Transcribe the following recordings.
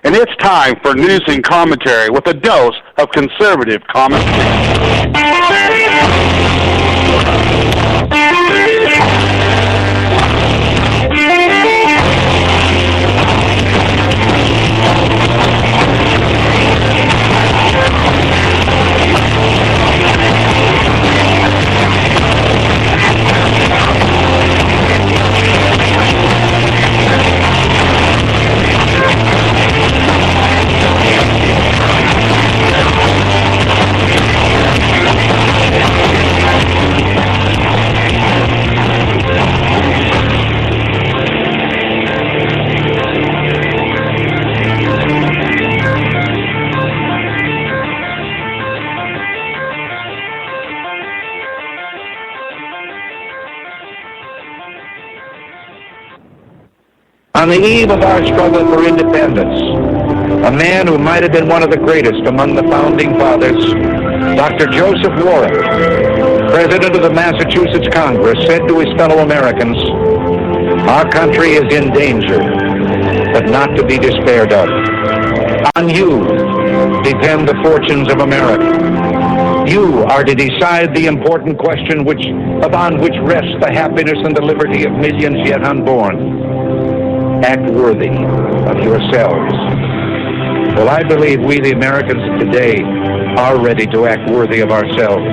and it's time for news and commentary with a dose of conservative commentary. On the eve of our struggle for independence, a man who might have been one of the greatest among the founding fathers, Dr. Joseph Warren, president of the Massachusetts Congress, said to his fellow Americans, "Our country is in danger, but not to be despaired of. On you depend the fortunes of America. You are to decide the important question upon which rests the happiness and the liberty of millions yet unborn. Act worthy of yourselves." Well, I believe we, the Americans of today, are ready to act worthy of ourselves.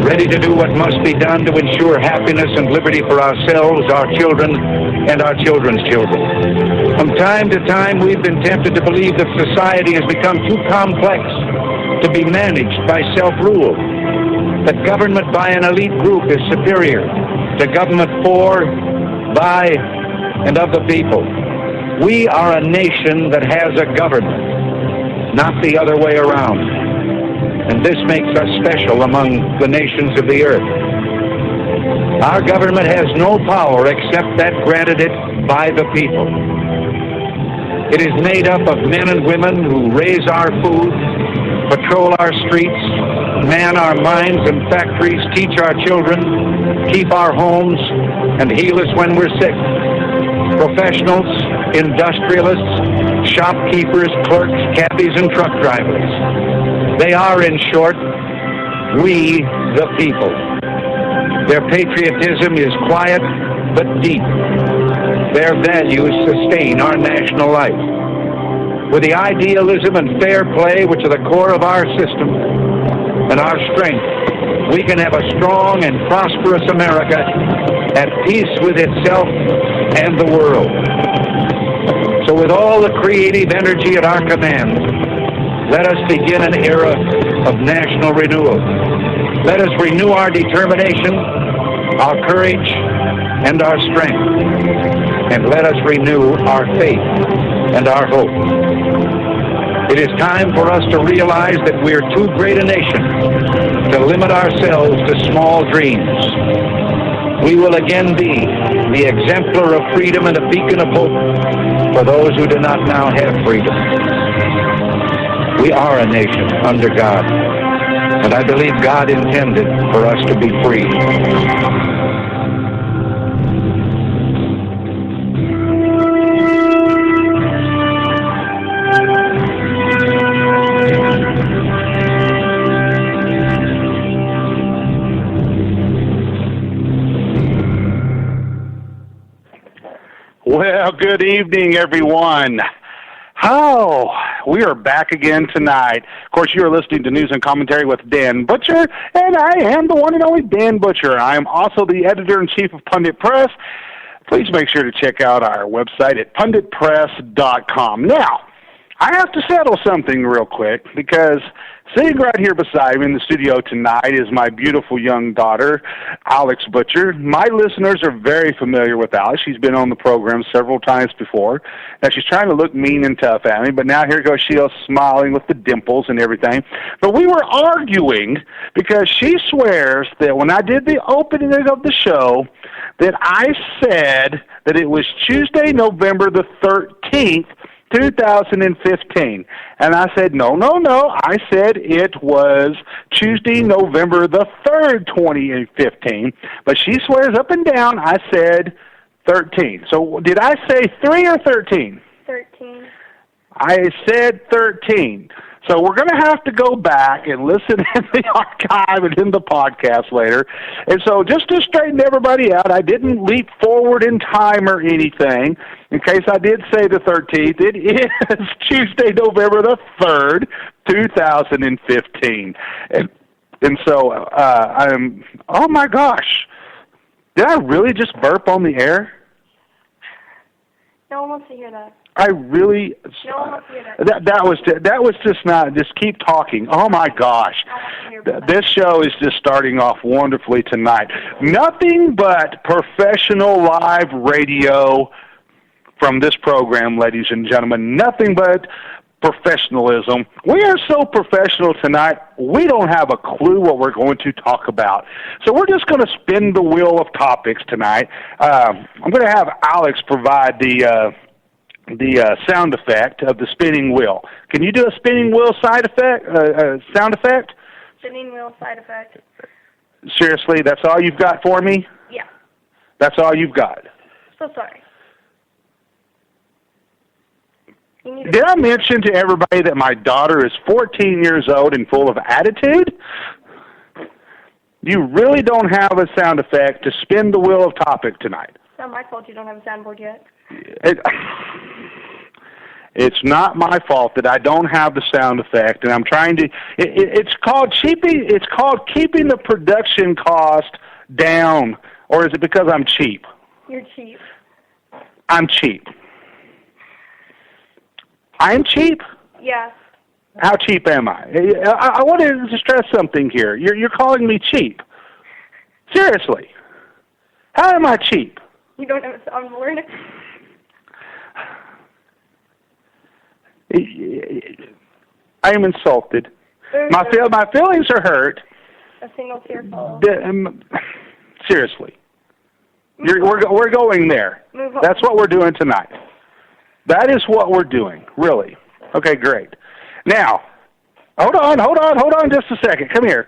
Ready to do what must be done to ensure happiness and liberty for ourselves, our children, and our children's children. From time to time, we've been tempted to believe that society has become too complex to be managed by self-rule. That government by an elite group is superior to government for, by, and of the people. We are a nation that has a government, not the other way around. And this makes us special among the nations of the earth. Our government has no power except that granted it by the people. It is made up of men and women who raise our food, patrol our streets, man our mines and factories, teach our children, keep our homes, and heal us when we're sick. Professionals, industrialists, shopkeepers, clerks, cabbies, and truck drivers. They are, in short, we the people. Their patriotism is quiet but deep. Their values sustain our national life. With the idealism and fair play which are the core of our system and our strength, we can have a strong and prosperous America at peace with itself and the world. So with all the creative energy at our command, let us begin an era of national renewal. Let us renew our determination, our courage, and our strength. And let us renew our faith and our hope. It is time for us to realize that we're too great a nation to limit ourselves to small dreams. We will again be the exemplar of freedom and a beacon of hope for those who do not now have freedom. We are a nation under God, and I believe God intended for us to be free. Well, good evening, everyone. We are back again tonight. Of course, you are listening to News and Commentary with Dan Butcher, and I am the one and only Dan Butcher. I am also the editor-in-chief of Pundit Press. Please make sure to check out our website at punditpress.com. Now, I have to settle something real quick, because sitting right here beside me in the studio tonight is my beautiful young daughter, Alex Butcher. My listeners are very familiar with Alex. She's been on the program several times before. Now, she's trying to look mean and tough at me, but now here goes she smiling with the dimples and everything. But we were arguing because she swears that when I did the opening of the show, that I said that it was Tuesday, November the 13th, 2015. And I said, no. I said it was Tuesday, November the 3rd, 2015. But she swears up and down I said 13. So did I say 3 or 13? 13. I said 13. So we're going to have to go back and listen in the archive and in the podcast later. And so just to straighten everybody out, I didn't leap forward in time or anything. In case I did say the 13th, it is Tuesday, November the 3rd, 2015. And so I'm, oh my gosh, did I really just burp on the air? No one wants to hear that. I really, No one wants to hear that. that was just not, just keep talking. Oh my gosh. This show is just starting off wonderfully tonight. Nothing but professional live radio from this program, ladies and gentlemen. Nothing but professionalism. We are so professional tonight, we don't have a clue what we're going to talk about. So we're just going to spin the wheel of topics tonight. I'm going to have Alex provide the sound effect of the spinning wheel. Can you do a spinning wheel sound effect? Spinning wheel side effect. Seriously, that's all you've got for me? Yeah. That's all you've got? So sorry. Did I mention to everybody that my daughter is 14 years old and full of attitude? You really don't have a sound effect to spin the wheel of topic tonight. It's not my fault you don't have a soundboard yet. It's not my fault that I don't have the sound effect, and I'm trying to. It's called cheaping. It's called keeping the production cost down, or is it because I'm cheap? You're cheap. I'm cheap. I'm cheap? Yeah. How cheap am I? I want to stress something here. You're calling me cheap. Seriously. How am I cheap? You don't have a soundboard? I am insulted. My feelings are hurt. A single tear fall. Seriously. We're going there. Move on. That's what we're doing tonight. That is what we're doing, really. Okay, great. Now, hold on just a second. Come here.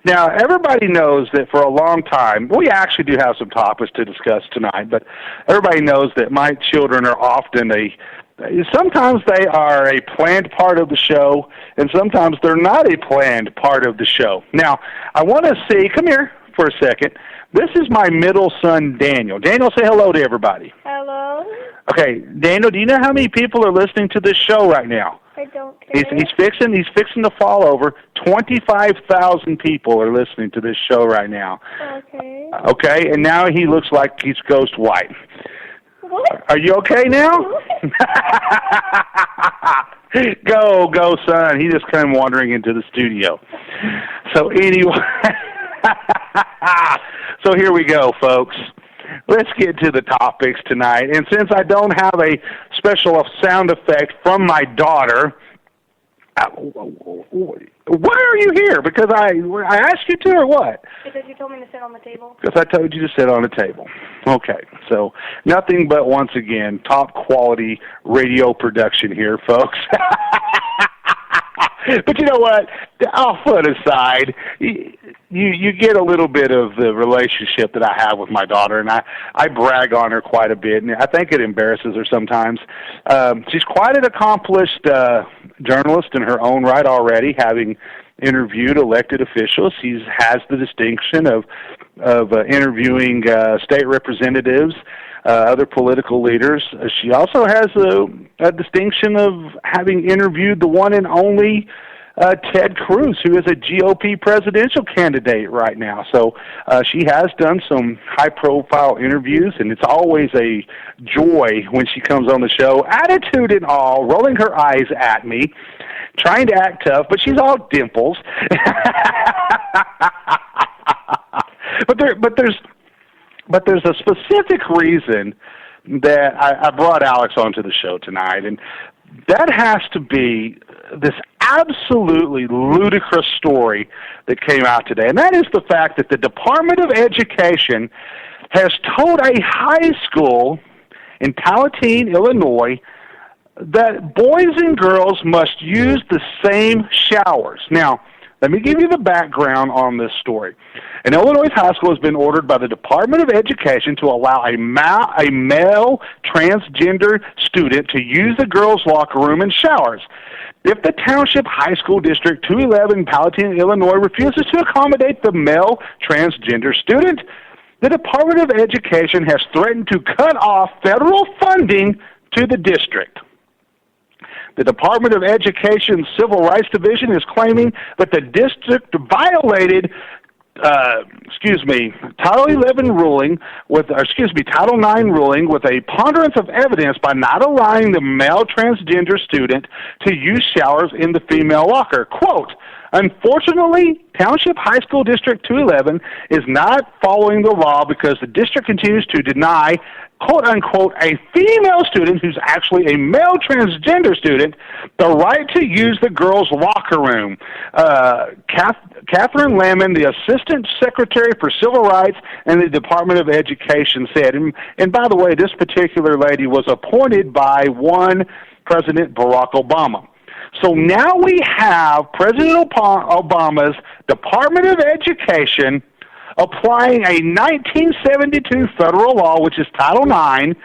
Now, everybody knows that for a long time, we actually do have some topics to discuss tonight, but everybody knows that my children are often sometimes they are a planned part of the show, and sometimes they're not a planned part of the show. Now, I want to see, come here for a second. This is my middle son, Daniel. Daniel, say hello to everybody. Hello? Okay, Daniel, do you know how many people are listening to this show right now? I don't care. He's fixing to fall over. 25,000 people are listening to this show right now. Okay. Okay, and now he looks like he's ghost white. What? Are you okay now? Go, son. He just came wandering into the studio. So anyway, so here we go, folks. Let's get to the topics tonight. And since I don't have a special sound effect from my daughter, why are you here? Because I asked you to, or what? Because you told me to sit on the table. Because I told you to sit on the table. Okay, so nothing but, once again, top quality radio production here, folks. But you know what? All fun aside, you get a little bit of the relationship that I have with my daughter, and I brag on her quite a bit, and I think it embarrasses her sometimes. She's quite an accomplished journalist in her own right already, having interviewed elected officials. She has the distinction of interviewing state representatives, other political leaders. She also has a distinction of having interviewed the one and only Ted Cruz, who is a GOP presidential candidate right now. So she has done some high-profile interviews, and it's always a joy when she comes on the show, attitude and all, rolling her eyes at me, trying to act tough, but she's all dimples. But there's a specific reason that I brought Alex onto the show tonight, and that has to be this absolutely ludicrous story that came out today, and that is the fact that the Department of Education has told a high school in Palatine, Illinois, that boys and girls must use the same showers. Now, Let me give you the background on this story. An Illinois high school has been ordered by the Department of Education to allow a male transgender student to use the girls' locker room and showers. If the Township High School District 211 in Palatine, Illinois refuses to accommodate the male transgender student, the Department of Education has threatened to cut off federal funding to the district. The Department of Education's Civil Rights Division is claiming that the district violated Title 11 ruling Title 9 ruling with a ponderance of evidence by not allowing the male transgender student to use showers in the female locker. Quote, unfortunately, Township High School District 211 is not following the law because the district continues to deny, quote-unquote, a female student who's actually a male transgender student the right to use the girls' locker room. Catherine Lamon, the Assistant Secretary for Civil Rights in the Department of Education, said, and by the way, this particular lady was appointed by one President Barack Obama. So now we have President Obama's Department of Education applying a 1972 federal law, which is Title IX,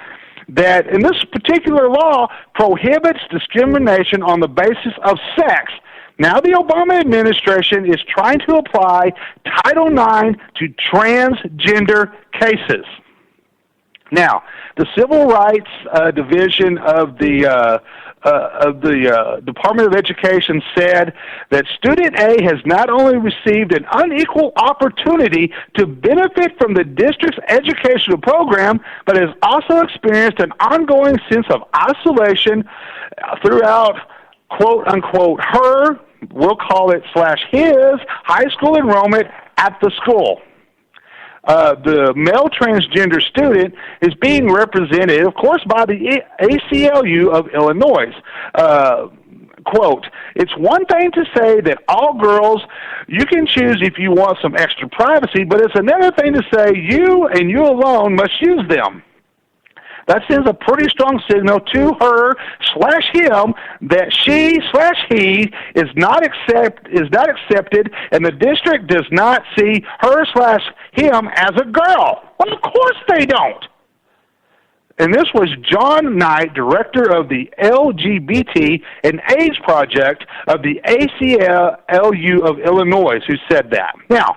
that in this particular law prohibits discrimination on the basis of sex. Now the Obama administration is trying to apply Title IX to transgender cases. Now, the Civil Rights Division of the Department of Education said that Student A has not only received an unequal opportunity to benefit from the district's educational program, but has also experienced an ongoing sense of isolation throughout, quote-unquote, her, we'll call it /his, high school enrollment at the school. The male transgender student is being represented, of course, by the ACLU of Illinois. Quote, it's one thing to say that all girls, you can choose if you want some extra privacy, but it's another thing to say you and you alone must use them. That sends a pretty strong signal to her/him that she/he is not accepted, and the district does not see her/him as a girl. Well, of course they don't. And this was John Knight, director of the LGBT and AIDS Project of the ACLU of Illinois, who said that. Now,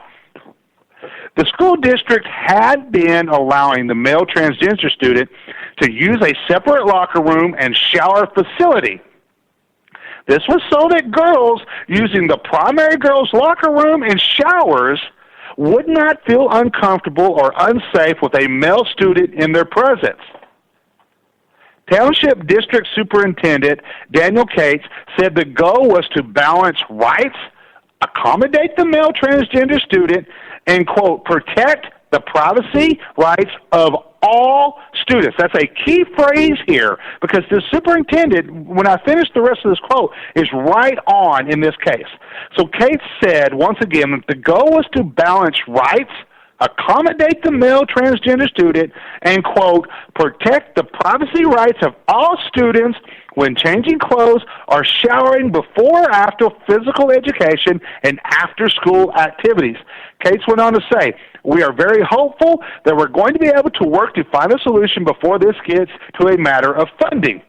the school district had been allowing the male transgender student to use a separate locker room and shower facility. This was so that girls using the primary girls' locker room and showers would not feel uncomfortable or unsafe with a male student in their presence. Township District Superintendent Daniel Cates said the goal was to balance rights, accommodate the male transgender student, and, quote, protect the privacy rights of all students. That's a key phrase here because the superintendent, when I finish the rest of this quote, is right on in this case. So Cates said, once again, that the goal was to balance rights, accommodate the male transgender student, and, quote, protect the privacy rights of all students when changing clothes or showering before or after physical education and after-school activities. Cates went on to say, we are very hopeful that we're going to be able to work to find a solution before this gets to a matter of funding.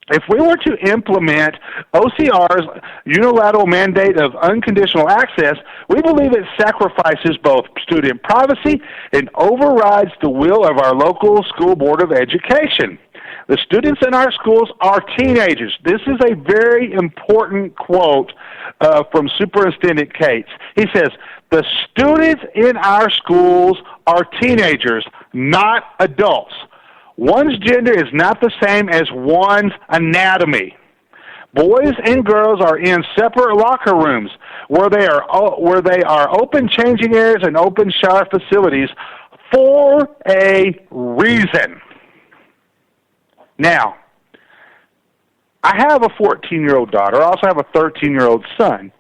If we were to implement OCR's unilateral mandate of unconditional access, we believe it sacrifices both student privacy and overrides the will of our local school board of education. The students in our schools are teenagers. This is a very important quote from Superintendent Cates. He says, the students in our schools are teenagers, not adults. One's gender is not the same as one's anatomy. Boys and girls are in separate locker rooms where they are open changing areas and open shower facilities for a reason. Now, I have a 14-year-old daughter. I also have a 13-year-old son.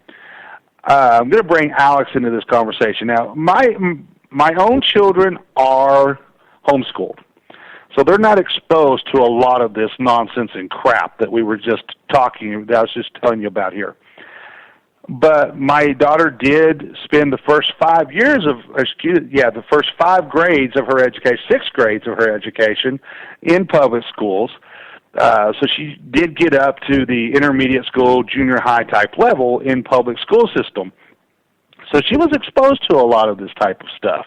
I'm going to bring Alex into this conversation. Now, my own children are homeschooled, so they're not exposed to a lot of this nonsense and crap that we were just that I was just telling you about here. But my daughter did spend the first 5 years of, the first 5 grades of her education, 6 grades of her education in public schools. So she did get up to the intermediate school, junior high type level in public school system. So she was exposed to a lot of this type of stuff.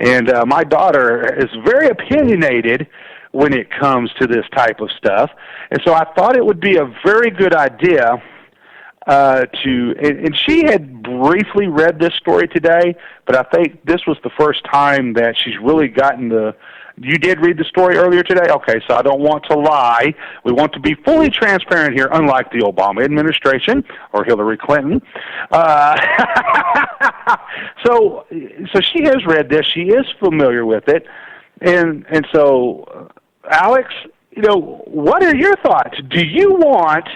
And my daughter is very opinionated when it comes to this type of stuff. And so I thought it would be a very good idea and she had briefly read this story today, but I think this was the first time that she's really gotten you did read the story earlier today? Okay, so I don't want to lie. We want to be fully transparent here, unlike the Obama administration or Hillary Clinton. So she has read this. She is familiar with it. And so, Alex, what are your thoughts? Do you want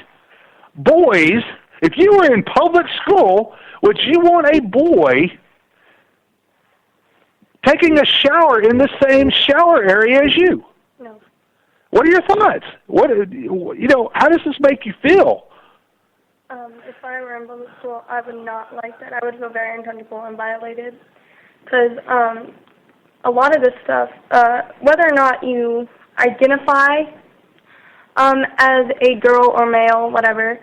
boys, if you were in public school, would you want a boy taking a shower in the same shower area as you? No. What are your thoughts? How does this make you feel? If I were in public school, I would not like that. I would feel very uncomfortable and violated. Because a lot of this stuff, whether or not you identify as a girl or male, whatever,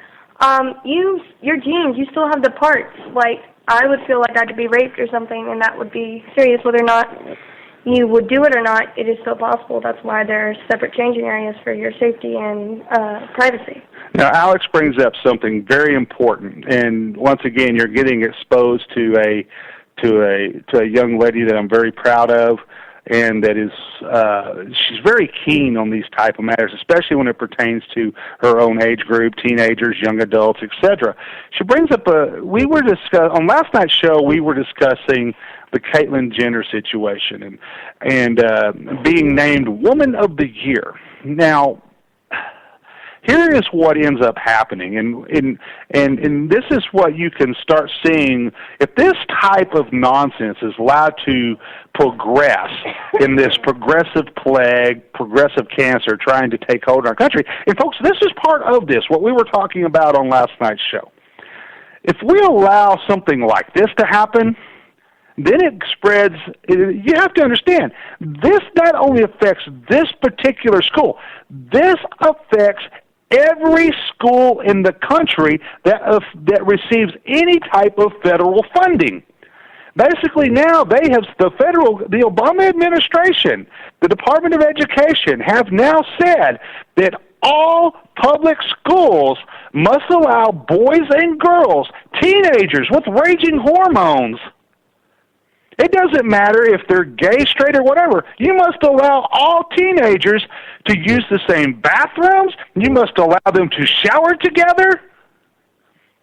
your genes, you still have the parts. Like, I would feel like I could be raped or something, and that would be serious. Whether or not you would do it or not, it is still possible. That's why there are separate changing areas for your safety and privacy. Now, Alex brings up something very important, and once again, you're getting exposed to a young lady that I'm very proud of, and that is she's very keen on these type of matters, especially when it pertains to her own age group, teenagers, young adults, etc. She brings up on last night's show, we were discussing the Caitlyn Jenner situation and being named Woman of the Year. Now, here is what ends up happening, and this is what you can start seeing. If this type of nonsense is allowed to progress in this progressive plague, progressive cancer trying to take hold in our country, and folks, this is part of this, what we were talking about on last night's show. If we allow something like this to happen, then it spreads. You have to understand, this not only affects this particular school, this affects every school in the country that receives any type of federal funding. Basically now the Obama administration, the Department of Education have now said that all public schools must allow boys and girls, teenagers with raging hormones. It doesn't matter if they're gay, straight, or whatever. You must allow all teenagers to use the same bathrooms. You must allow them to shower together.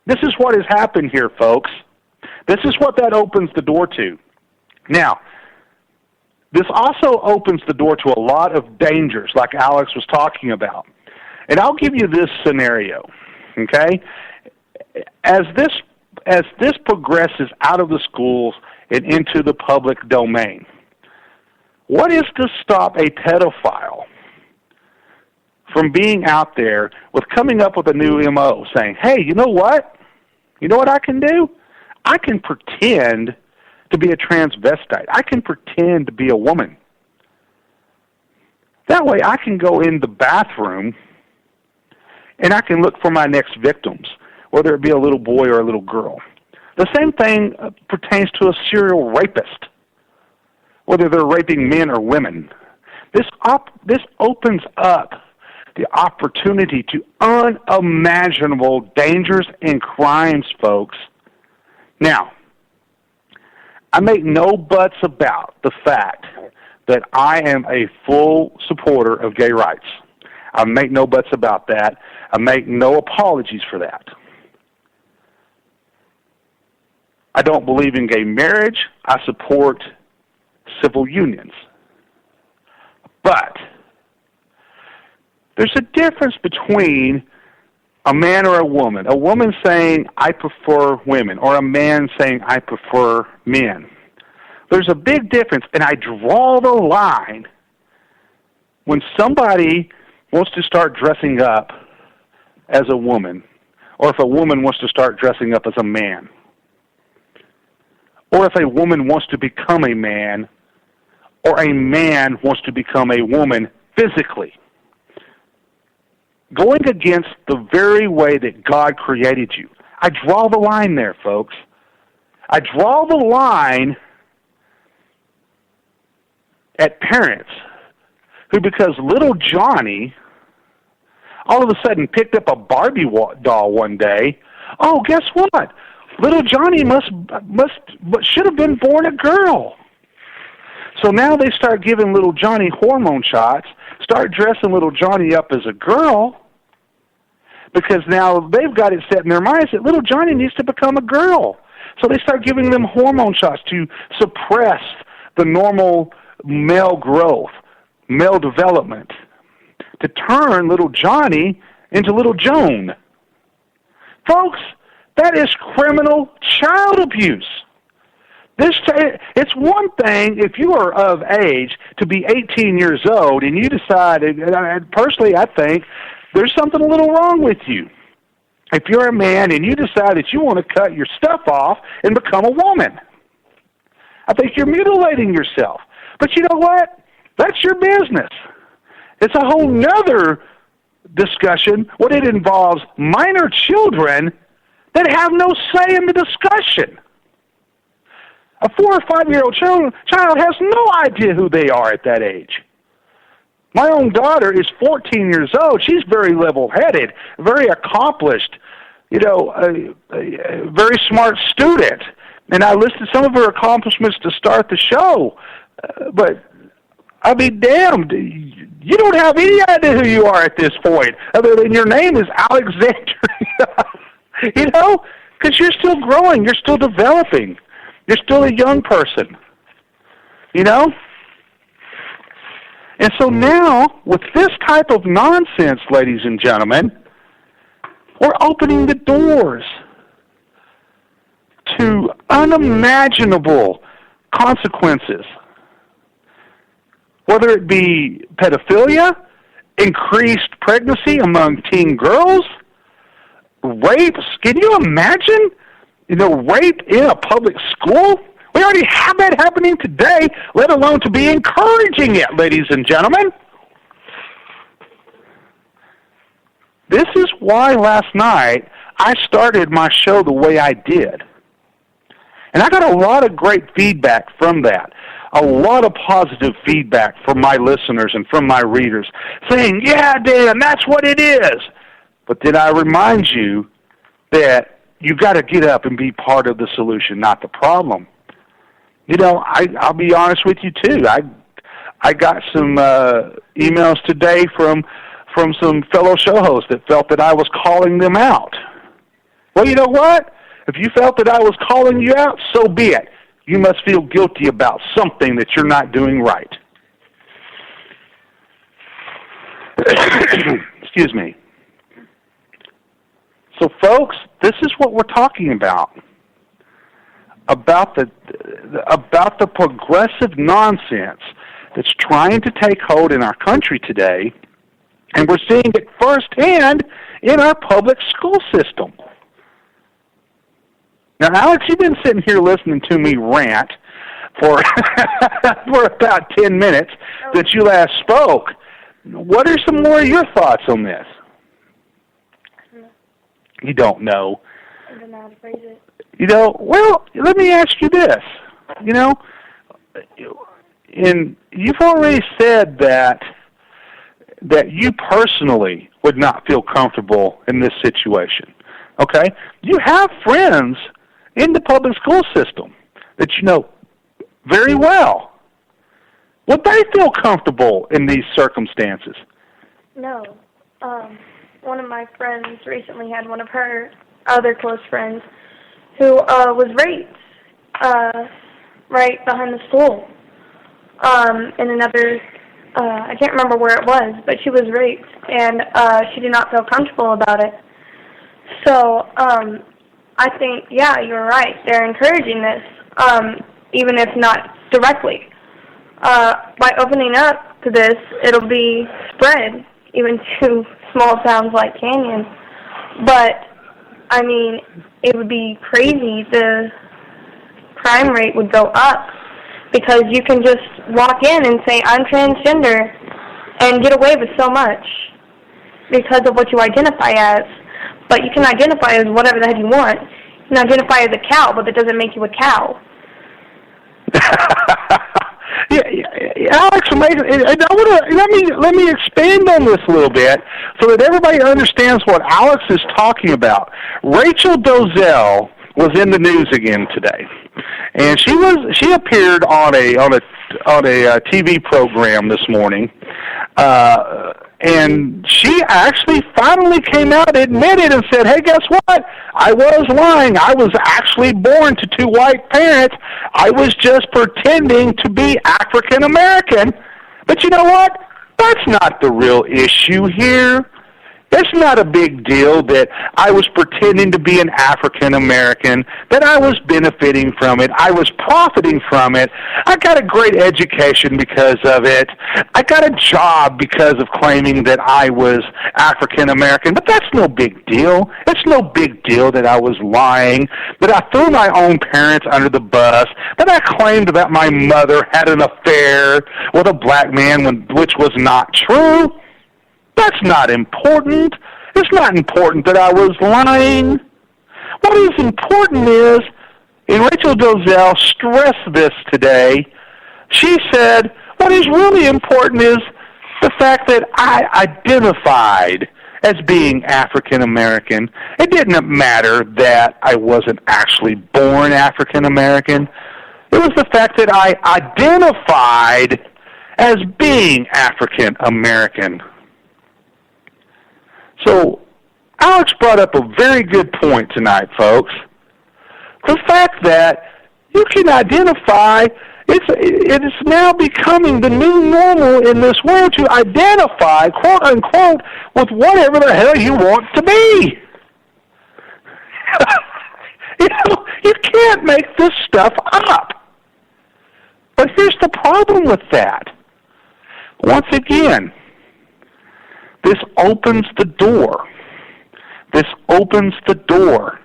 This is what has happened here, folks. This is what that opens the door to. Now, this also opens the door to a lot of dangers, like Alex was talking about. And I'll give you this scenario, okay? As this progresses out of the schools and into the public domain, what is to stop a pedophile from being out there with coming up with a new MO, saying, hey, you know what? You know what I can do? I can pretend to be a transvestite. I can pretend to be a woman. That way I can go in the bathroom and I can look for my next victims, whether it be a little boy or a little girl. The same thing pertains to a serial rapist, whether they're raping men or women. This opens up the opportunity to unimaginable dangers and crimes, folks. Now, I make no buts about the fact that I am a full supporter of gay rights. I make no buts about that. I make no apologies for that. I don't believe in gay marriage. I support civil unions. But there's a difference between a man or a woman saying, I prefer women, or a man saying, I prefer men. There's a big difference, and I draw the line when somebody wants to start dressing up as a woman, or if a woman wants to start dressing up as a man, or if a woman wants to become a man, or a man wants to become a woman physically. Going against the very way that God created you. I draw the line there, folks. I draw the line at parents who, because little Johnny all of a sudden picked up a Barbie doll one day, oh, guess what? Little Johnny should have been born a girl. So now they start giving little Johnny hormone shots, start dressing little Johnny up as a girl, because now they've got it set in their minds that little Johnny needs to become a girl. So they start giving them hormone shots to suppress the normal male growth, male development, to turn little Johnny into little Joan. Folks, that is criminal child abuse. It's one thing if you are of age to be 18 years old and you decide, and personally I think, there's something a little wrong with you. If you're a man and you decide that you want to cut your stuff off and become a woman, I think you're mutilating yourself. But you know what? That's your business. It's a whole nother discussion when it involves minor children that have no say in the discussion. A 4 or 5-year-old child has no idea who they are at that age. My own daughter is 14 years old. She's very level-headed, very accomplished, a very smart student. And I listed some of her accomplishments to start the show. But I'll be damned. You don't have any idea who you are at this point, other than your name is Alexandria. Because you're still growing. You're still developing. You're still a young person. And so now, with this type of nonsense, ladies and gentlemen, we're opening the doors to unimaginable consequences. Whether it be pedophilia, increased pregnancy among teen girls, rapes. Can you imagine, rape in a public school? We already have that happening today, let alone to be encouraging it, ladies and gentlemen. This is why last night I started my show the way I did. And I got a lot of great feedback from that. A lot of positive feedback from my listeners and from my readers saying, yeah, Dan, that's what it is. But did I remind you that you got to get up and be part of the solution, not the problem? I'll be honest with you, too. I got some emails today from some fellow show hosts that felt that I was calling them out. Well, you know what? If you felt that I was calling you out, so be it. You must feel guilty about something that you're not doing right. Excuse me. So, folks, this is what we're talking about the progressive nonsense that's trying to take hold in our country today, and we're seeing it firsthand in our public school system. Now, Alex, you've been sitting here listening to me rant for for about 10 minutes that you last spoke. What are some more of your thoughts on this? You don't know. I don't know how to phrase it. Well, let me ask you this. And you've already said that you personally would not feel comfortable in this situation. Okay? You have friends in the public school system that you know very well. Would they feel comfortable in these circumstances? No. One of my friends recently had one of her other close friends who was raped right behind the school in another, I can't remember where it was, but she was raped, and she did not feel comfortable about it. So I think, yeah, you're right. They're encouraging this, even if not directly. By opening up to this, it'll be spread even to small towns like Canyon. But I mean, it would be crazy. The crime rate would go up because you can just walk in and say, I'm transgender, and get away with so much because of what you identify as. But you can identify as whatever the heck you want. You can identify as a cow, but that doesn't make you a cow. Alex, let me expand on this a little bit so that everybody understands what Alex is talking about. Rachel Dolezal was in the news again today, and she appeared on a TV program this morning, and she actually finally came out, admitted, and said, "Hey, guess what? I was lying. I was actually born to two white parents. I was just pretending to be African American." But you know what? That's not the real issue here. It's not a big deal that I was pretending to be an African American, that I was benefiting from it, I was profiting from it. I got a great education because of it. I got a job because of claiming that I was African American, but that's no big deal. It's no big deal that I was lying, that I threw my own parents under the bus, that I claimed that my mother had an affair with a black man, which was not true. That's not important. It's not important that I was lying. What is important is, and Rachel Dolezal stressed this today, she said, what is really important is the fact that I identified as being African American. It didn't matter that I wasn't actually born African American. It was the fact that I identified as being African American. So, Alex brought up a very good point tonight, folks. The fact that you can identify, it is now becoming the new normal in this world to identify, quote unquote, with whatever the hell you want to be. You can't make this stuff up. But here's the problem with that. Once again, this opens the door. This opens the door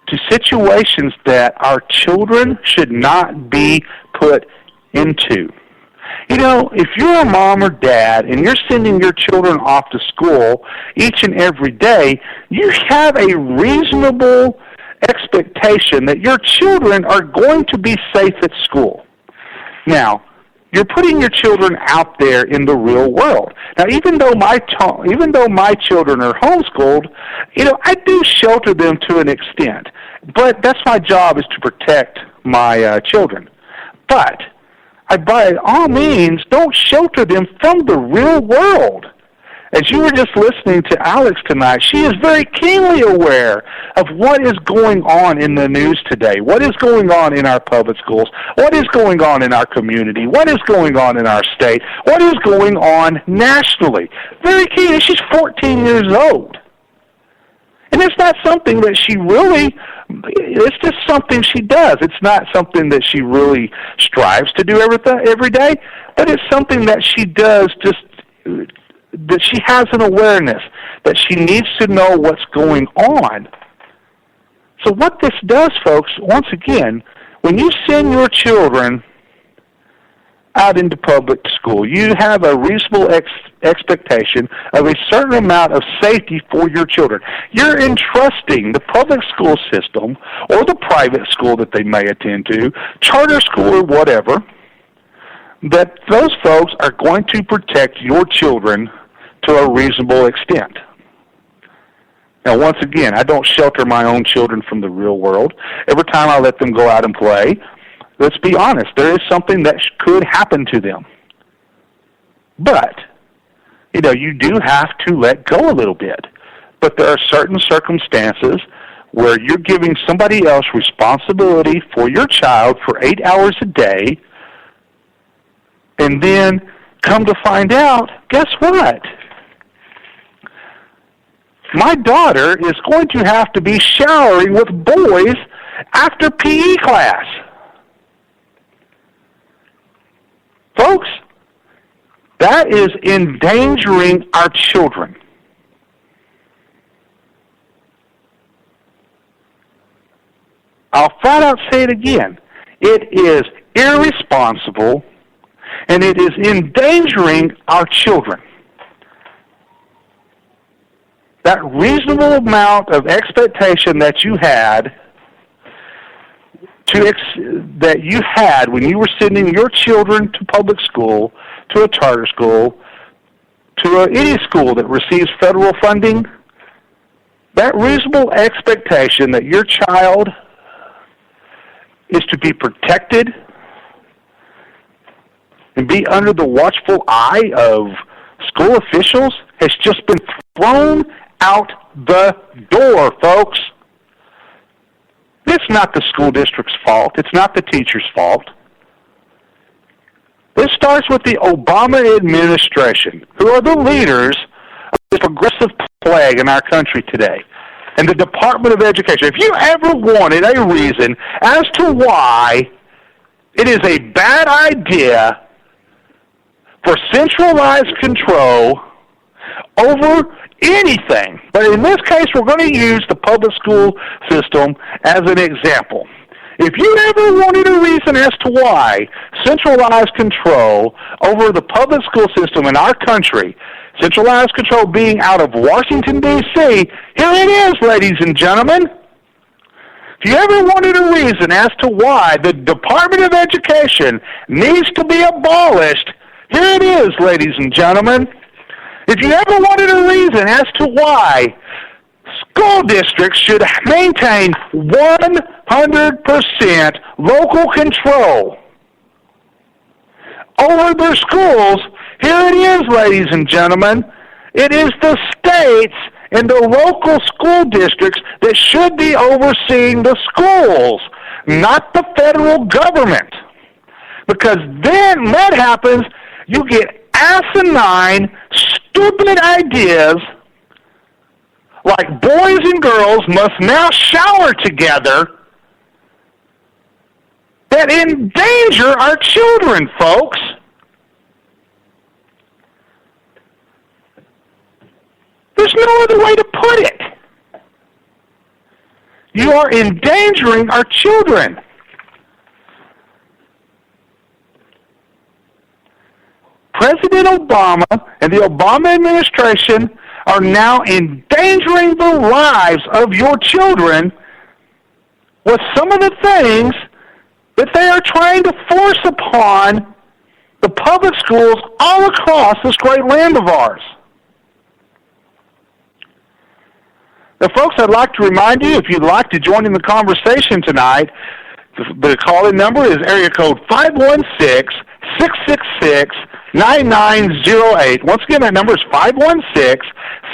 to situations that our children should not be put into. You know, if you're a mom or dad and you're sending your children off to school each and every day, you have a reasonable expectation that your children are going to be safe at school. Now, you're putting your children out there in the real world. Now, even though my children are homeschooled, you know, I do shelter them to an extent. But that's my job, is to protect my children. But by all means, don't shelter them from the real world. As you were just listening to Alex tonight, she is very keenly aware of what is going on in the news today, what is going on in our public schools, what is going on in our community, what is going on in our state, what is going on nationally. Very keen. She's 14 years old. And it's not something that she really, it's just something she does. It's not something that she really strives to do every day, but it's something that she does just, that she has an awareness, that she needs to know what's going on. So what this does, folks, once again, when you send your children out into public school, you have a reasonable expectation of a certain amount of safety for your children. You're entrusting the public school system or the private school that they may attend to, charter school or whatever, that those folks are going to protect your children to a reasonable extent. Now, once again, I don't shelter my own children from the real world. Every time I let them go out and play, let's be honest, there is something that could happen to them. But, you know, you do have to let go a little bit. But there are certain circumstances where you're giving somebody else responsibility for your child for 8 hours a day, and then come to find out, guess what? My daughter is going to have to be showering with boys after PE class. Folks, that is endangering our children. I'll flat out say it again. It is irresponsible, and it is endangering our children. That reasonable amount of expectation that you had when you were sending your children to public school, to a charter school, to any school that receives federal funding, that reasonable expectation that your child is to be protected and be under the watchful eye of school officials has just been thrown out the door, folks. It's not the school district's fault. It's not the teacher's fault. This starts with the Obama administration, who are the leaders of this progressive plague in our country today, and the Department of Education. If you ever wanted a reason as to why it is a bad idea for centralized control over anything, but in this case we're going to use the public school system as an example. If you ever wanted a reason as to why centralized control over the public school system in our country, centralized control being out of Washington, D.C., here it is, ladies and gentlemen. If you ever wanted a reason as to why the Department of Education needs to be abolished, here it is, ladies and gentlemen. If you ever wanted a reason as to why school districts should maintain 100% local control over their schools, here it is, ladies and gentlemen. It is the states and the local school districts that should be overseeing the schools, not the federal government. Because then when that happens, you get asinine, stupid ideas like boys and girls must now shower together that endanger our children, folks. There's no other way to put it. You are endangering our children. President Obama and the Obama administration are now endangering the lives of your children with some of the things that they are trying to force upon the public schools all across this great land of ours. Now, folks, I'd like to remind you, if you'd like to join in the conversation tonight, the call-in number is area code 516-666-9908. Once again, that number is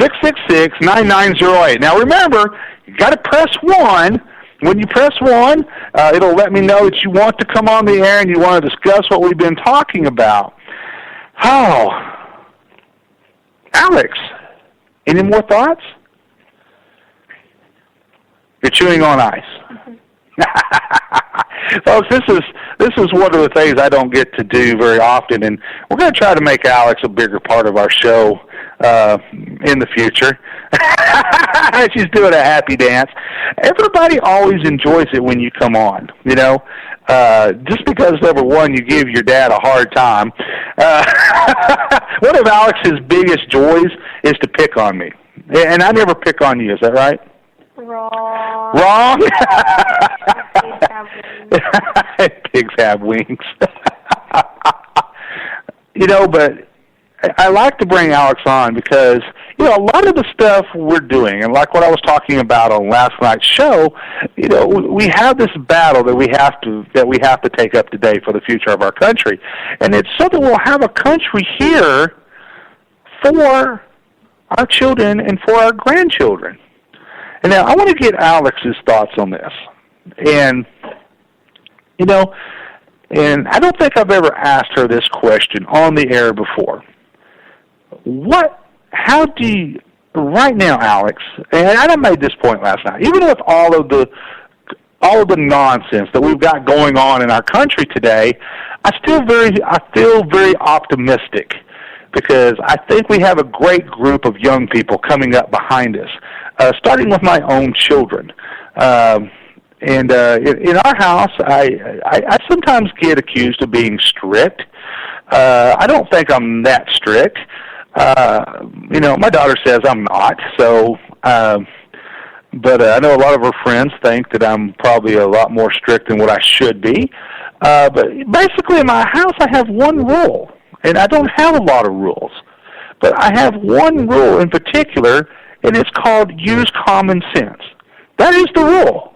516-666-9908. Now, remember, you got to press 1. When you press 1, it'll let me know that you want to come on the air and you want to discuss what we've been talking about. Oh, Alex, any more thoughts? You're chewing on ice. Folks, this is one of the things I don't get to do very often, and we're going to try to make Alex a bigger part of our show in the future. She's doing a happy dance. Everybody always enjoys it when you come on, you know. Just because, number one, you give your dad a hard time. One of Alex's biggest joys is to pick on me. And I never pick on you, is that right? Wrong. Wrong? Pigs have wings. You know, but I like to bring Alex on because, you know, a lot of the stuff we're doing, and like what I was talking about on last night's show, you know, we have this battle that we have to take up today for the future of our country. And it's so that we'll have a country here for our children and for our grandchildren. And now I want to get Alex's thoughts on this. And, you know, and I don't think I've ever asked her this question on the air before. How do you, right now, Alex, and I made this point last night, even with all of the nonsense that we've got going on in our country today, I feel very optimistic because I think we have a great group of young people coming up behind us, starting with my own children. in our house, I sometimes get accused of being strict. I don't think I'm that strict. My daughter says I'm not. So, but I know a lot of her friends think that I'm probably a lot more strict than what I should be. But basically, in my house, I have one rule, and I don't have a lot of rules. But I have one rule in particular, and it's called use common sense. That is the rule.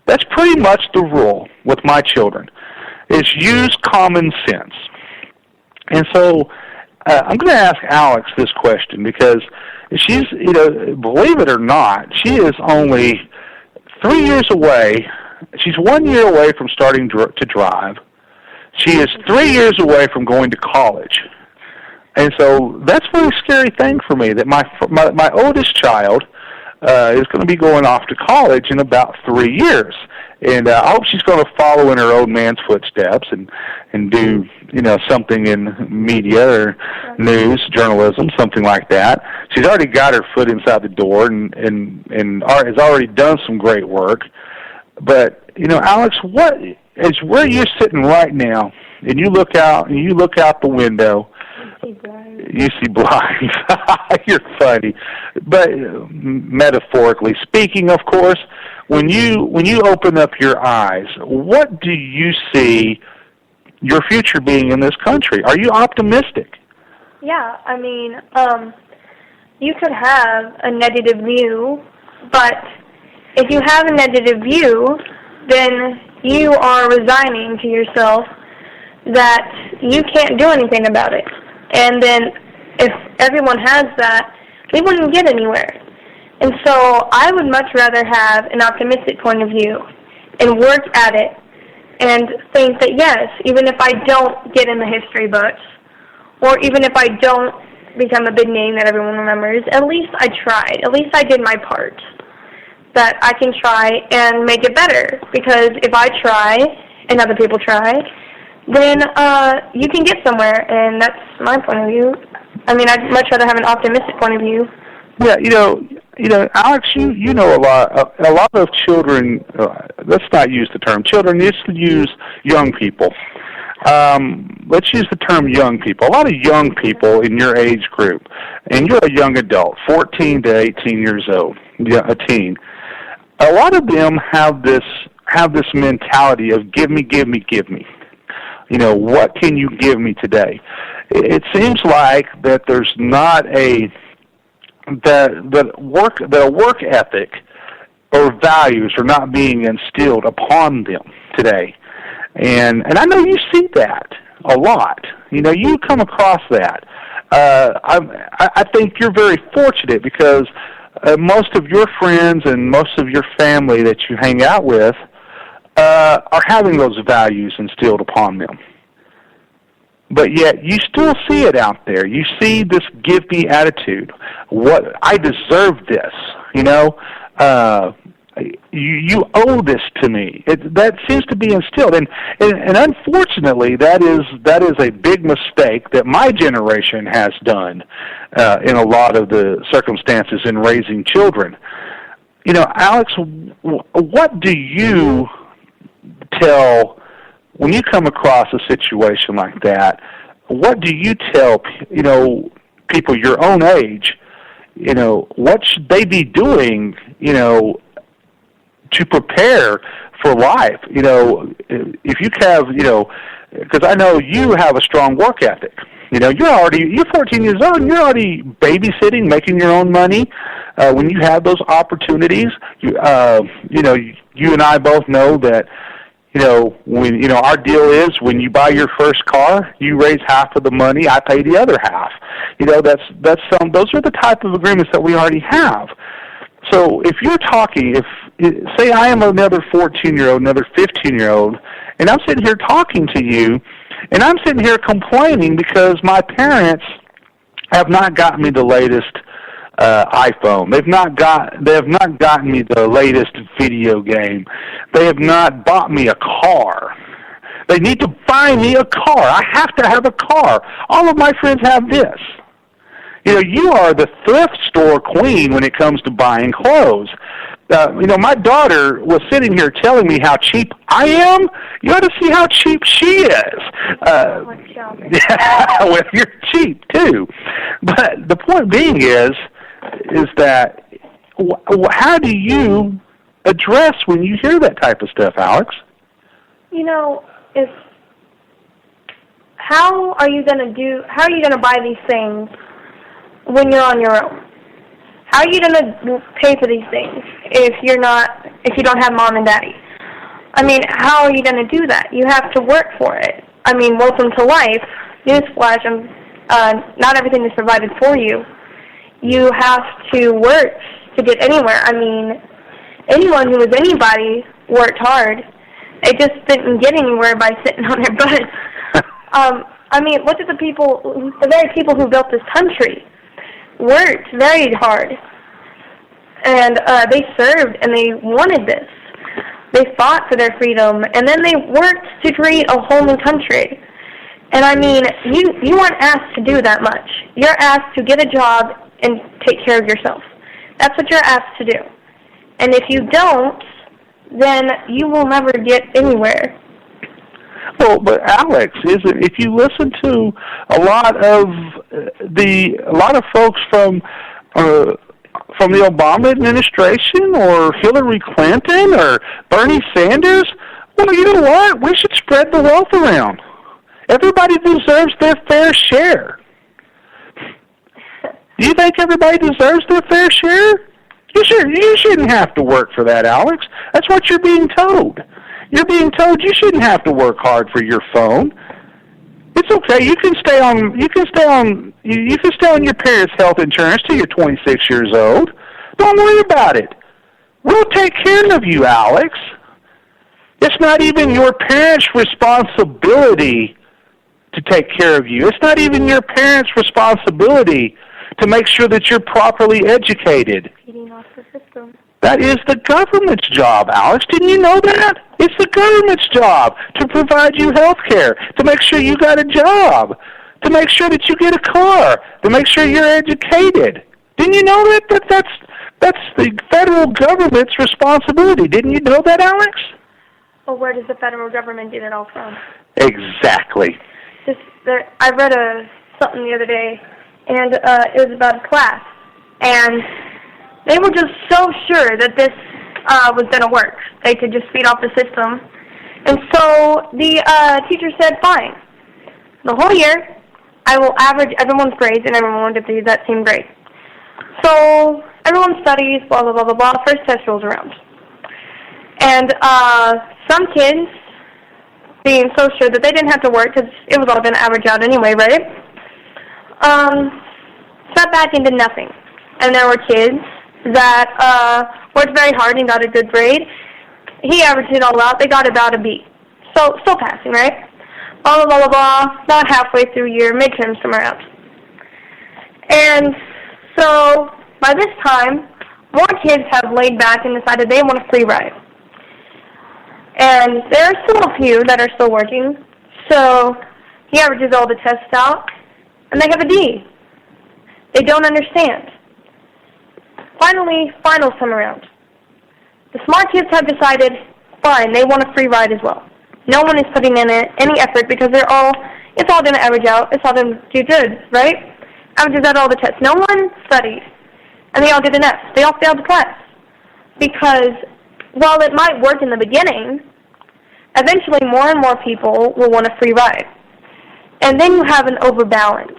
That's pretty much the rule with my children, is use common sense. And so I'm going to ask Alex this question because she's, believe it or not, she is only 3 years away. She's 1 year away from starting to drive. She is 3 years away from going to college. And so that's a very scary thing for me, that my oldest child is going to be going off to college in about 3 years. And I hope she's going to follow in her old man's footsteps and do, something in media or news, journalism, something like that. She's already got her foot inside the door and has already done some great work. But, Alex, where you're sitting right now, and you look out the window, you see blinds. You're funny. But metaphorically speaking, of course, when you open up your eyes, what do you see your future being in this country? Are you optimistic? Yeah, you could have a negative view, but if you have a negative view, then you are resigning to yourself that you can't do anything about it. And then if everyone has that, we wouldn't get anywhere. And so I would much rather have an optimistic point of view and work at it and think that, yes, even if I don't get in the history books, or even if I don't become a big name that everyone remembers, at least I tried. At least I did my part. That I can try and make it better. Because if I try and other people try, then you can get somewhere, and that's my point of view. I'd much rather have an optimistic point of view. Yeah, Alex, you know a lot of children. Let's not use the term children. Let's use young people. Let's use the term young people. A lot of young people in your age group, and you're a young adult, 14 to 18 years old, a teen. A lot of them have this mentality of give me. What can you give me today? It seems like that there's not a work ethic or values are not being instilled upon them today. And I know you see that a lot. You come across that. I think you're very fortunate because most of your friends and most of your family that you hang out with are having those values instilled upon them. But yet you still see it out there. You see this give me attitude. What I deserve this, you owe this to me. That seems to be instilled, and unfortunately, that is a big mistake that my generation has done in a lot of the circumstances in raising children. Alex, what do you tell when you come across a situation like that? What do you tell people your own age? What should they be doing? To prepare for life. If you have, because I know you have a strong work ethic. You're 14 years old and you're already babysitting, making your own money. When you have those opportunities, you and I both know that, when, our deal is when you buy your first car, you raise half of the money, I pay the other half. Those are the type of agreements that we already have. So if you're talking, say I am another 14-year-old, another 15-year-old, and I'm sitting here talking to you, and I'm sitting here complaining because my parents have not gotten me the latest iPhone. They have not gotten me the latest video game. They have not bought me a car. They need to buy me a car. I have to have a car. All of my friends have this. You are the thrift store queen when it comes to buying clothes. my daughter was sitting here telling me how cheap I am. You ought to see how cheap she is. Well, you're cheap too. But the point being is that how do you address when you hear that type of stuff, Alex? How are you going to buy these things when you're on your own? How are you going to pay for these things if you don't have mom and daddy? I mean, how are you going to do that? You have to work for it. I mean, welcome to life. Newsflash, not everything is provided for you. You have to work to get anywhere. I mean, anyone who was anybody worked hard. They just didn't get anywhere by sitting on their butts. I mean, look at the very people who built this country worked very hard. And they served and they wanted this. They fought for their freedom, and then they worked to create a whole new country. And I mean, you aren't asked to do that much. You're asked to get a job and take care of yourself. That's what you're asked to do. And if you don't, then you will never get anywhere. Well, but Alex, if you listen to a lot of folks from the Obama administration or Hillary Clinton or Bernie Sanders, well, you know what? We should spread the wealth around. Everybody deserves their fair share. Do you think everybody deserves their fair share? You shouldn't have to work for that, Alex. That's what you're being told. You're being told you shouldn't have to work hard for your phone. It's okay. You can stay on your parents' health insurance till you're 26 years old. Don't worry about it. We'll take care of you, Alex. It's not even your parents' responsibility to take care of you. It's not even your parents' responsibility to make sure that you're properly educated. Feeding off the system. That is the government's job, Alex. Didn't you know that? It's the government's job to provide you health care, to make sure you got a job, to make sure that you get a car, to make sure you're educated. Didn't you know that? That's the federal government's responsibility. Didn't you know that, Alex? Well, where does the federal government get it all from? Exactly. I read something the other day, and it was about a class, and they were just so sure that this was going to work. They could just feed off the system. And so the teacher said, fine. The whole year, I will average everyone's grades, and everyone will get that same grade. So everyone studies, blah, blah, blah, blah, blah. First test rolls around. And some kids, being so sure that they didn't have to work because it was all going to average out anyway, right? Sat back and did nothing. And there were kids that worked very hard and got a good grade. He averaged it all out. They got about a B. So still passing, right? Blah, blah, blah, blah, blah. About halfway through year, midterm somewhere else. And so by this time, more kids have laid back and decided they want a free ride. And there are still a few that are still working. So he averages all the tests out, and they have a D. They don't understand. Finally, finals come around. The smart kids have decided, fine, they want a free ride as well. No one is putting in any effort because it's all going to average out. It's all going to do good, right? Averages out all the tests. No one studied, and they all did an F. They all failed the class. Because while it might work in the beginning, eventually more and more people will want a free ride. And then you have an overbalance,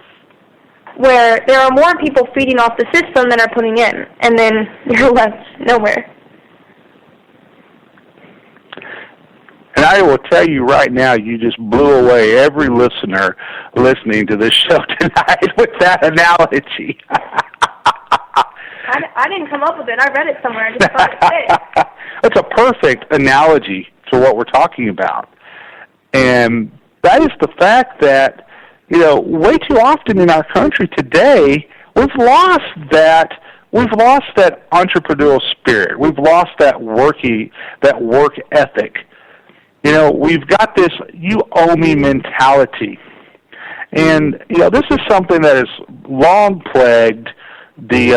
where there are more people feeding off the system than are putting in, and then you're left nowhere. And I will tell you right now, you just blew away every listener listening to this show tonight with that analogy. I didn't come up with it. I read it somewhere. I just thought it fit. It's a perfect analogy to what we're talking about. And that is the fact that, way too often in our country today, we've lost that entrepreneurial spirit. We've lost that work ethic. We've got this "you owe me" mentality, and this is something that has long plagued the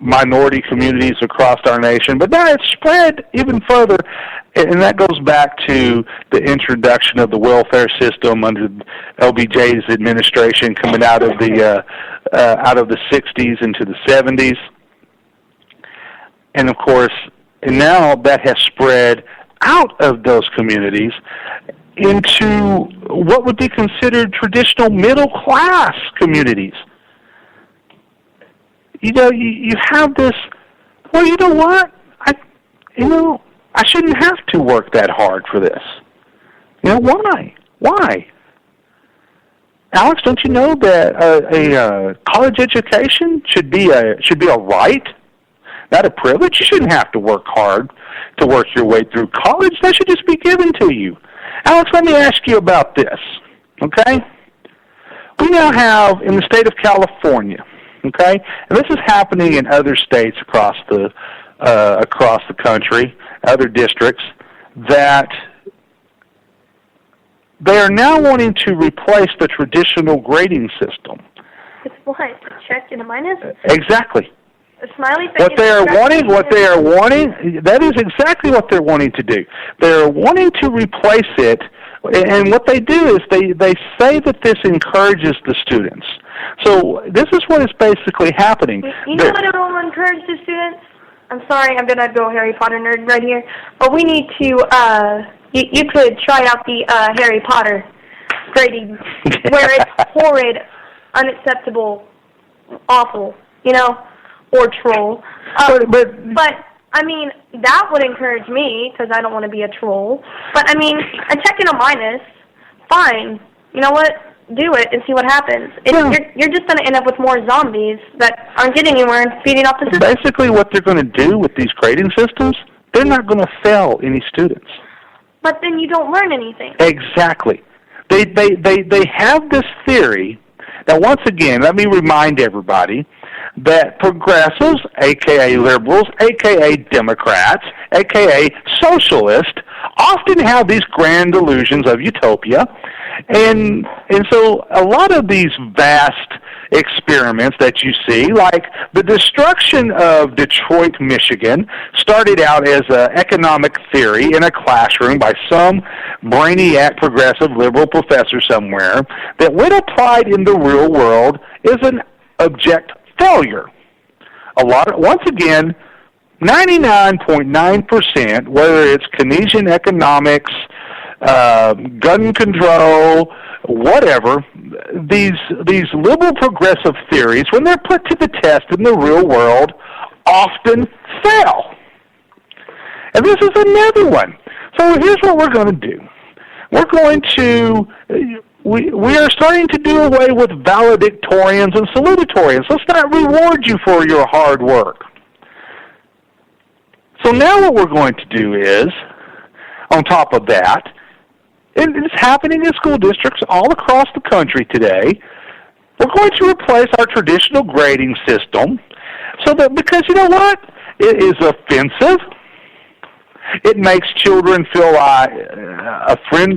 minority communities across our nation, but now it's spread even further, and that goes back to the introduction of the welfare system under LBJ's administration, coming out of the 60s into the 70s, and of course, and now that has spread out of those communities into what would be considered traditional middle-class communities. You know, you have this, well, you know what? I shouldn't have to work that hard for this. You know, why? Why? Alex, don't you know that a college education should be a right, not a privilege? You shouldn't have to work hard to work your way through college. That should just be given to you. Alex, let me ask you about this, okay? We now have, in the state of California, okay, and this is happening in other states across the country, other districts, that they are now wanting to replace the traditional grading system. It's what? A check and a minus? Exactly. A smiley face? What they are wanting, that is exactly what they're wanting to do. They're wanting to replace it, and what they do is they say that this encourages the students. So this is what is basically happening. You know what it will encourage the students? I'm sorry, I'm going to go Harry Potter nerd right here, but we need to, you could try out the Harry Potter grading, where it's horrid, unacceptable, awful, you know, or troll. But I mean, that would encourage me, because I don't want to be a troll. But, I mean, a check and a minus, fine. You know what? Do it and see what happens. You're just going to end up with more zombies that aren't getting anywhere and feeding off the system. Basically, what they're going to do with these grading systems, they're not going to fail any students. But then you don't learn anything. Exactly. They have this theory. Now, once again, let me remind everybody that progressives, a.k.a. liberals, a.k.a. Democrats, a.k.a. socialists, often have these grand illusions of utopia. And so a lot of these vast experiments that you see, like the destruction of Detroit, Michigan, started out as an economic theory in a classroom by some brainiac progressive liberal professor somewhere, that when applied in the real world is an abject failure. Once again, 99.9%, whether it's Keynesian economics, gun control, whatever, these liberal progressive theories, when they're put to the test in the real world, often fail. And this is another one. So here's what we're going to do. We're going to, we are starting to do away with valedictorians and salutatorians. Let's not reward you for your hard work. So now what we're going to do is, on top of that, it's happening in school districts all across the country today, we're going to replace our traditional grading system so that, because you know what? It is offensive. It makes children feel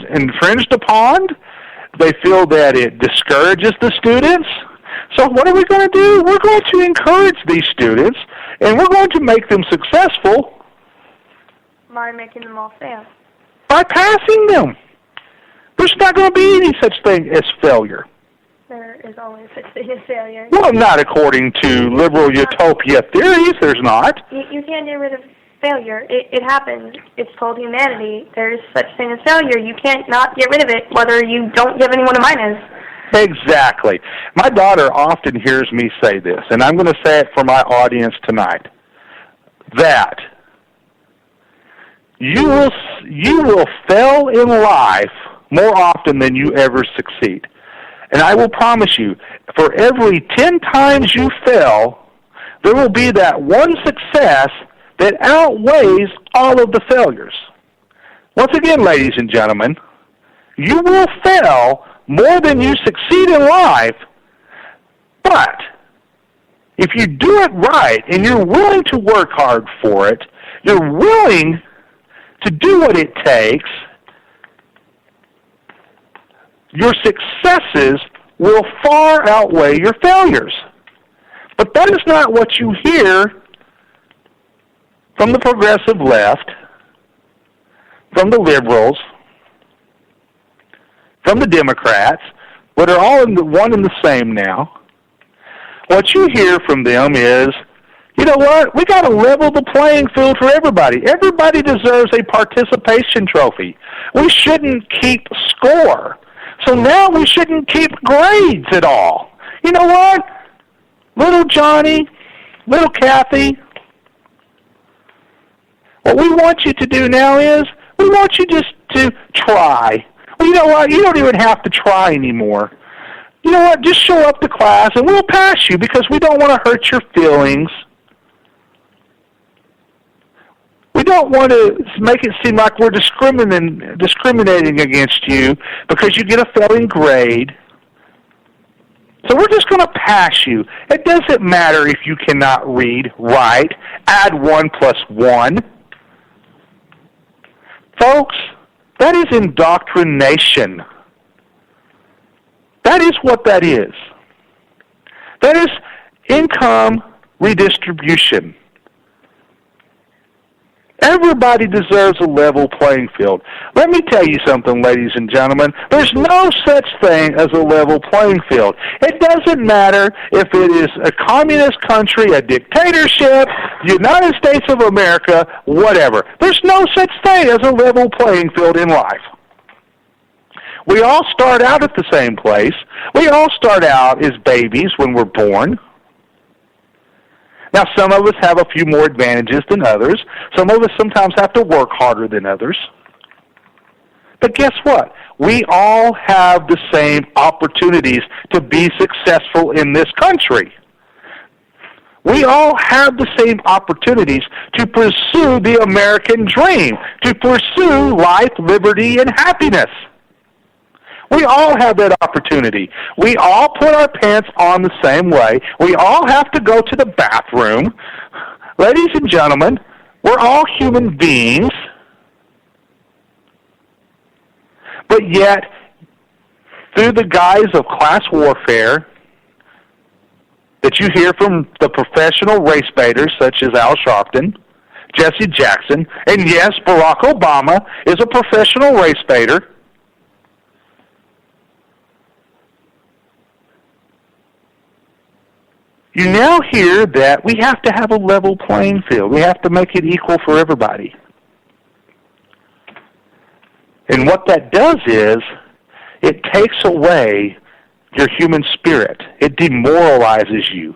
infringed upon. They feel that it discourages the students. So what are we going to do? We're going to encourage these students, and we're going to make them successful by making them all fail. By passing them. There's not going to be any such thing as failure. There is always such thing as failure. Well, not according to liberal utopia theories, there's not. You can't get rid of failure. It happens. It's called humanity. There's such thing as failure. You can't not get rid of it, whether you don't give anyone a minus. Exactly. My daughter often hears me say this, and I'm going to say it for my audience tonight, that you will fail in life more often than you ever succeed. And I will promise you, for every 10 times you fail, there will be that one success that outweighs all of the failures. Once again, ladies and gentlemen, you will fail more than you succeed in life, but if you do it right and you're willing to work hard for it, you're willing to do what it takes, your successes will far outweigh your failures. But that is not what you hear from the progressive left, from the liberals, from the Democrats, but are all one and the same now. What you hear from them is, you know what, we got to level the playing field for everybody. Everybody deserves a participation trophy. We shouldn't keep score. So now we shouldn't keep grades at all. You know what? Little Johnny, little Kathy, what we want you to do now is, we want you just to try. Well, you know what? You don't even have to try anymore. You know what? Just show up to class and we'll pass you because we don't want to hurt your feelings. We don't want to make it seem like we're discriminating against you because you get a failing grade. So we're just going to pass you. It doesn't matter if you cannot read, write, add 1 + 1. Folks, that is indoctrination. That is what that is. That is income redistribution. Everybody deserves a level playing field. Let me tell you something, ladies and gentlemen. There's no such thing as a level playing field. It doesn't matter if it is a communist country, a dictatorship, the United States of America, whatever. There's no such thing as a level playing field in life. We all start out at the same place. We all start out as babies when we're born. Now, some of us have a few more advantages than others. Some of us sometimes have to work harder than others. But guess what? We all have the same opportunities to be successful in this country. We all have the same opportunities to pursue the American dream, to pursue life, liberty, and happiness. We all have that opportunity. We all put our pants on the same way. We all have to go to the bathroom. Ladies and gentlemen, we're all human beings. But yet, through the guise of class warfare that you hear from the professional race baiters such as Al Sharpton, Jesse Jackson, and yes, Barack Obama is a professional race baiter, you now hear that we have to have a level playing field. We have to make it equal for everybody. And what that does is, it takes away your human spirit. It demoralizes you.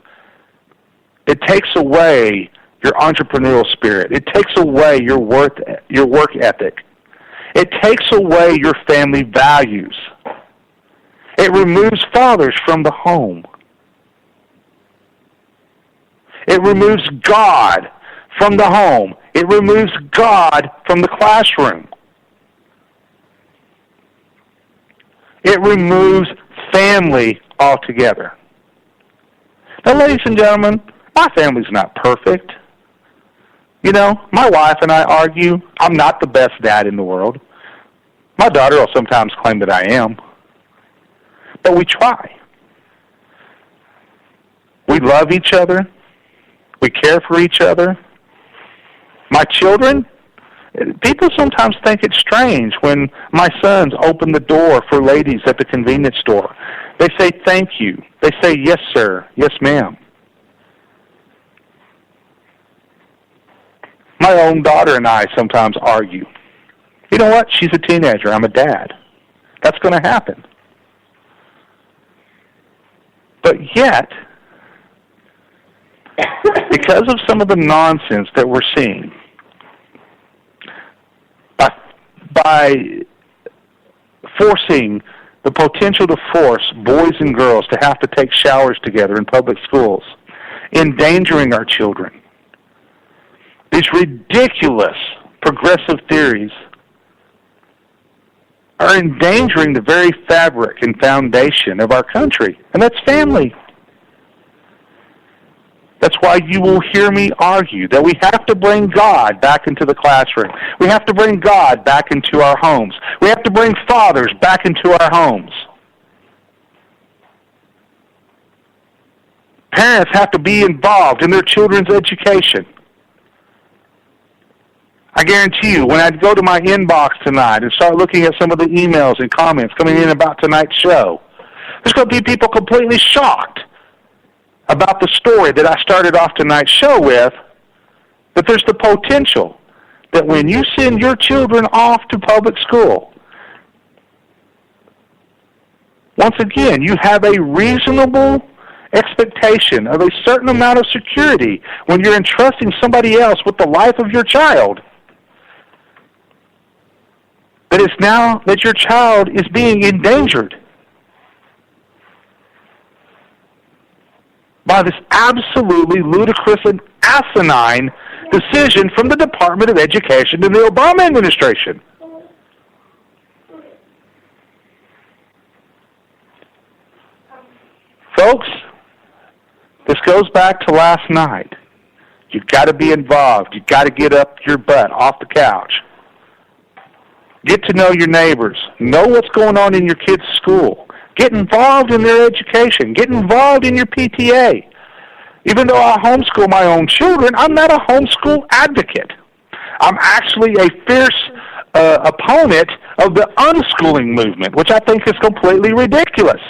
It takes away your entrepreneurial spirit. It takes away your work ethic. It takes away your family values. It removes fathers from the home. It removes God from the home. It removes God from the classroom. It removes family altogether. Now, ladies and gentlemen, my family's not perfect. You know, my wife and I argue. I'm not the best dad in the world. My daughter will sometimes claim that I am. But we try. We love each other. We care for each other. My children, people sometimes think it's strange when my sons open the door for ladies at the convenience store. They say, thank you. They say, yes, sir. Yes, ma'am. My own daughter and I sometimes argue. You know what? She's a teenager. I'm a dad. That's going to happen. But yet, because of some of the nonsense that we're seeing, by forcing the potential to force boys and girls to have to take showers together in public schools, endangering our children, these ridiculous progressive theories are endangering the very fabric and foundation of our country, and that's family. That's why you will hear me argue that we have to bring God back into the classroom. We have to bring God back into our homes. We have to bring fathers back into our homes. Parents have to be involved in their children's education. I guarantee you, when I go to my inbox tonight and start looking at some of the emails and comments coming in about tonight's show, there's going to be people completely shocked about the story that I started off tonight's show with, that there's the potential that when you send your children off to public school, once again, you have a reasonable expectation of a certain amount of security when you're entrusting somebody else with the life of your child. That it's now that your child is being endangered by this absolutely ludicrous and asinine decision from the Department of Education and the Obama administration. Folks, this goes back to last night. You've got to be involved. You've got to get up your butt off the couch. Get to know your neighbors. Know what's going on in your kids' school. Get involved in their education. Get involved in your PTA. Even though I homeschool my own children, I'm not a homeschool advocate. I'm actually a fierce opponent of the unschooling movement, which I think is completely ridiculous.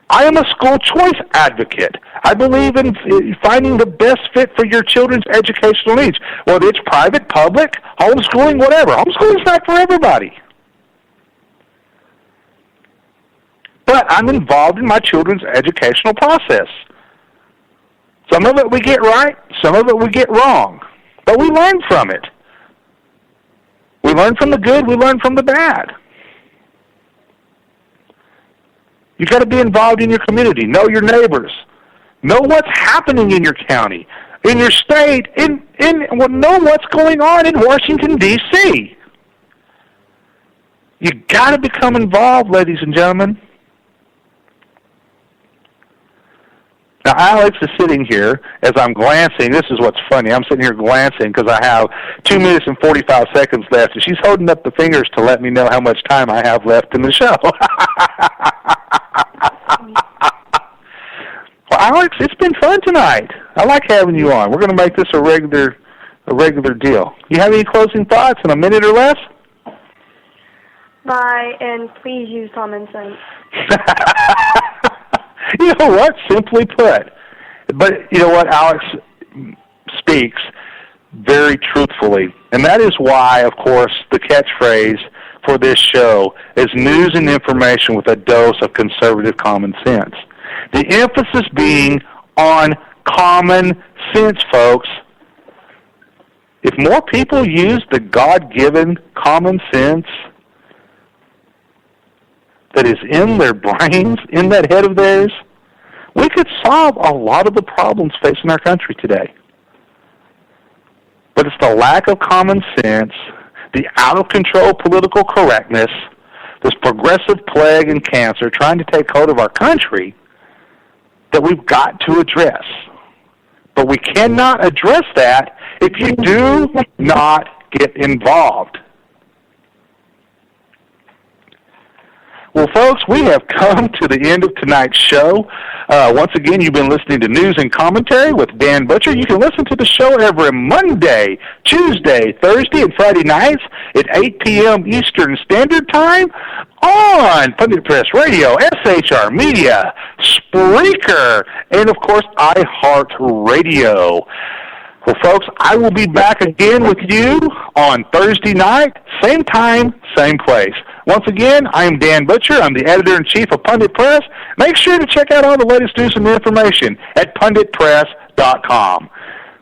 I am a school choice advocate. I believe in finding the best fit for your children's educational needs, whether it's private, public, homeschooling, whatever. Homeschooling is not for everybody. But I'm involved in my children's educational process. Some of it we get right, some of it we get wrong. But we learn from it. We learn from the good, we learn from the bad. You've got to be involved in your community. Know your neighbors. Know what's happening in your county, in your state, know what's going on in Washington, D.C. You've got to become involved, ladies and gentlemen. Now, Alex is sitting here as I'm glancing. This is what's funny. I'm sitting here glancing because I have 2 minutes and 45 seconds left, and she's holding up the fingers to let me know how much time I have left in the show. Well, Alex, it's been fun tonight. I like having you on. We're going to make this a regular deal. You have any closing thoughts in a minute or less? Bye, and please use common sense. You know what? Simply put. But you know what? Alex speaks very truthfully. And that is why, of course, the catchphrase for this show is news and information with a dose of conservative common sense. The emphasis being on common sense, folks. If more people use the God-given common sense that is in their brains, in that head of theirs, we could solve a lot of the problems facing our country today. But it's the lack of common sense, the out-of-control political correctness, this progressive plague and cancer trying to take hold of our country that we've got to address. But we cannot address that if you do not get involved. Well, folks, we have come to the end of tonight's show. Once again, you've been listening to News and Commentary with Dan Butcher. You can listen to the show every Monday, Tuesday, Thursday, and Friday nights at 8 p.m. Eastern Standard Time on Pundit Press Radio, SHR Media, Spreaker, and, of course, iHeartRadio. Well, folks, I will be back again with you on Thursday night, same time, same place. Once again, I am Dan Butcher. I'm the editor-in-chief of Pundit Press. Make sure to check out all the latest news and information at punditpress.com.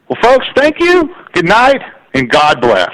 Well, folks, thank you, good night, and God bless.